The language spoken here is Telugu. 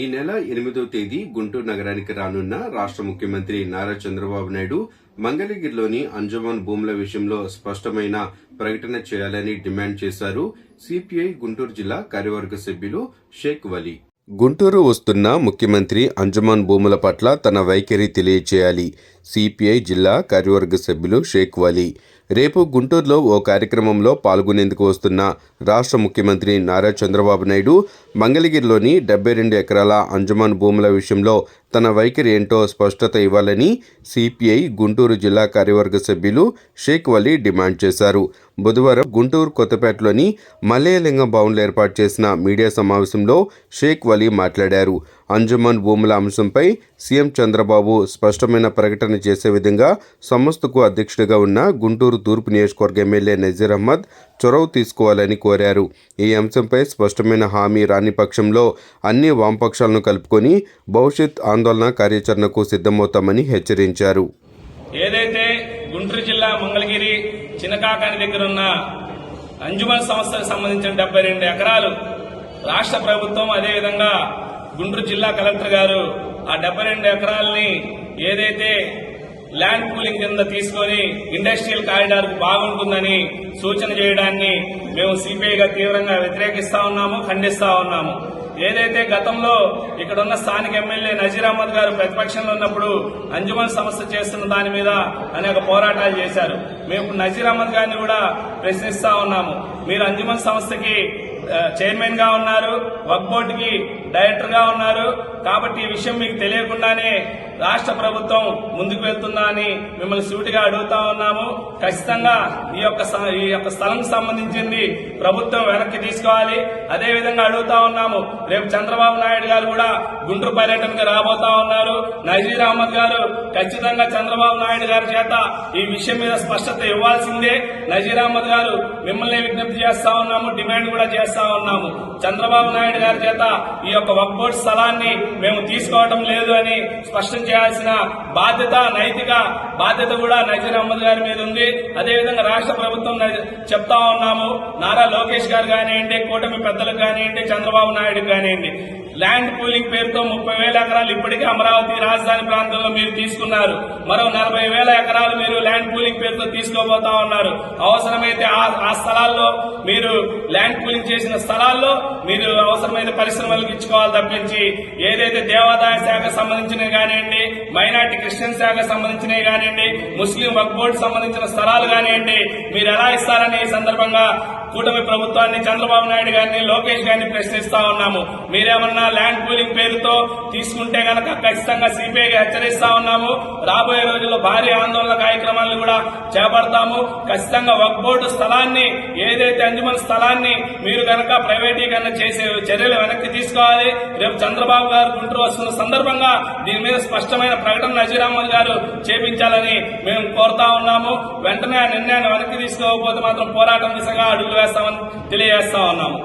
ఈ నెల 8వ తేదీ గుంటూరు నగరానికి రానున్న రాష్ట్ర ముఖ్యమంత్రి నారా చంద్రబాబు నాయుడు మంగళగిరిలోని అంజుమన్ భూముల విషయంలో స్పష్టమైన ప్రకటన చేయాలని డిమాండ్ చేశారు సిపిఐ గుంటూరు జిల్లా కార్యవర్గ సభ్యులు షేక్ వలీ. గుంటూరు వస్తున్న ముఖ్యమంత్రి అంజుమన్ భూముల పట్ల తన వైఖరి తెలియచేయాలి. సిపిఐ జిల్లా కార్యవర్గ సభ్యులు షేక్ వలీ రేపు గుంటూరులో ఓ కార్యక్రమంలో పాల్గొనేందుకు వస్తున్న రాష్ట్ర ముఖ్యమంత్రి నారా చంద్రబాబు నాయుడు మంగళగిరిలోని 72 ఎకరాల అంజుమన్ భూముల విషయంలో తన వైఖరి ఏంటో స్పష్టత ఇవ్వాలని సిపిఐ గుంటూరు జిల్లా కార్యవర్గ సభ్యులు షేక్ వలీ డిమాండ్ చేశారు. బుధవారం గుంటూరు కొత్తపేటలోని మల్లయ్యలింగం భవన్లో ఏర్పాటు చేసిన మీడియా సమావేశంలో షేక్ వలీ మాట్లాడారు. అంజుమన్ భూముల అంశంపై సీఎం చంద్రబాబు స్పష్టమైన ప్రకటన చేసే విధంగా సంస్థకు అధ్యక్షుడిగా ఉన్న గుంటూరు తూర్పు నియోజకవర్గ ఎమ్మెల్యే నజీర్ అహ్మద్ చొరవ తీసుకోవాలని కోరారు. ఈ అంశంపై స్పష్టమైన హామీ రాని పక్షంలో అన్ని వామపక్షాలను కలుపుకొని భవిష్యత్ ఆందోళన కార్యాచరణకు సిద్ధమవుతామని హెచ్చరించారు. ఏదైతే గుంటూరు జిల్లా మంగళగిరి చిన్నకాకాని దగ్గర ఉన్న అంజుమన్ సంస్థకు సంబంధించిన 72 ఎకరాలు రాష్ట్ర ప్రభుత్వం అదేవిధంగా గుంటూరు జిల్లా కలెక్టర్ గారు ఆ 72 ఎకరాలని ఏదైతే ల్యాండ్ పూలింగ్ కింద తీసుకొని ఇండస్ట్రియల్ కారిడార్ కు బాగుంటుందని సూచన చేయడాన్ని మేము సిపిఐగా తీవ్రంగా వ్యతిరేకిస్తా ఉన్నాము, ఖండిస్తా ఉన్నాము. ఏదైతే గతంలో ఇక్కడున్న స్థానిక ఎమ్మెల్యే నజీర్ అహ్మద్ గారు ప్రతిపక్షంలో ఉన్నప్పుడు అంజుమన్ సంస్థ చేస్తున్న దాని మీద అనేక పోరాటాలు చేశారు. మేము నజీర్ అహ్మద్ గారిని కూడా ప్రశ్నిస్తా ఉన్నాము. మీరు అంజుమన్ సంస్థకి చైర్మన్ గా ఉన్నారు, వక్ఫ్ బోర్డుకి డైరెక్టర్ గా ఉన్నారు. కాబట్టి ఈ విషయం మీకు తెలియకుండానే రాష్ట్ర ప్రభుత్వం ముందుకు వెళ్తుందా అని మిమ్మల్ని సూటిగా అడుగుతా ఉన్నాము. ఖచ్చితంగా ఈ యొక్క స్థలం సంబంధించింది ప్రభుత్వం వెనక్కి తీసుకోవాలి. అదేవిధంగా అడుగుతా ఉన్నాము, రేపు చంద్రబాబు నాయుడు గారు కూడా గుంటూరు పర్యటనకు రాబోతా ఉన్నారు. నజీర్ అహ్మద్ గారు ఖచ్చితంగా చంద్రబాబు నాయుడు గారి చేత ఈ విషయం మీద స్పష్టత ఇవ్వాల్సిందే. నజీర్ అహ్మద్ గారు మిమ్మల్ని విజ్ఞప్తి చేస్తా ఉన్నాము, డిమాండ్ కూడా చేస్తా ఉన్నాము. చంద్రబాబు నాయుడు గారి చేత ఈ యొక్క వక్ఫ్ బోర్డు స్థలాన్ని మేము తీసుకోవడం లేదు అని స్పష్టం చేయాల్సిన బాధ్యత, నైతిక బాధ్యత కూడా నజీర్ అహ్మద్ గారి మీద ఉంది. అదేవిధంగా రాష్ట్ర ప్రభుత్వం చెప్తా ఉన్నాము, నారా లోకేష్ గారు కానివ్వండి, కూటమి పెద్దలకు కానివ్వండి, చంద్రబాబు నాయుడు కానివ్వండి, ల్యాండ్ పూలింగ్ పేరుతో 30,000 ఎకరాలు ఇప్పటికే అమరావతి రాజధాని ప్రాంతంలో మీరు తీసుకున్నారు. మరో 40,000 ఎకరాలు మీరు ల్యాండ్ పూలింగ్ పేరుతో తీసుకోబోతా ఉన్నారు. అవసరమైతే ఆ స్థలాల్లో మీరు ల్యాండ్ పూలింగ్ చేసిన స్థలాల్లో మీరు అవసరమైన పరిశ్రమలకు ఇచ్చుకోవాలి తప్పించి ఏదైతే దేవాదాయ శాఖ సంబంధించినవి కానివ్వండి, మైనార్టీ క్రిస్టియన్ శాఖ సంబంధించినవి కానివ్వండి, ముస్లిం వక్ఫ్ బోర్డు సంబంధించిన స్థలాలు కానివ్వండి, మీరు ఎలా ఇస్తారని ఈ సందర్భంగా కూటమి ప్రభుత్వాన్ని, చంద్రబాబు నాయుడు గారిని, లోకేష్ గారిని ప్రశ్నిస్తా ఉన్నాము. మీరేమన్నా ల్యాండ్ పూలింగ్ పేరుతో తీసుకుంటే గనక ఖచ్చితంగా సిపిఐగా హెచ్చరిస్తా ఉన్నాము. రాబోయే రోజుల్లో భారీ ఆందోళన కార్యక్రమాలను కూడా చేపడతాము. ఖచ్చితంగా వక్ఫ్ బోర్డు స్థలాన్ని, ఏదైతే అంజుమన్ స్థలాన్ని మీరు గనక ప్రైవేటీకరణ చేసే చర్యలు వెనక్కి తీసుకోవాలి. రేపు చంద్రబాబు గారు గుంటూరు వస్తున్న సందర్భంగా దీని మీద స్పష్టమైన ప్రకటన నజీర్ అహ్మద్ గారు చేపించాలని మేము కోరుతా ఉన్నాము. వెంటనే ఆ నిర్ణయాన్ని వెనక్కి తీసుకోకపోతే మాత్రం పోరాటం దిశగా అడుగులు వేస్తామని తెలియజేస్తా ఉన్నాము.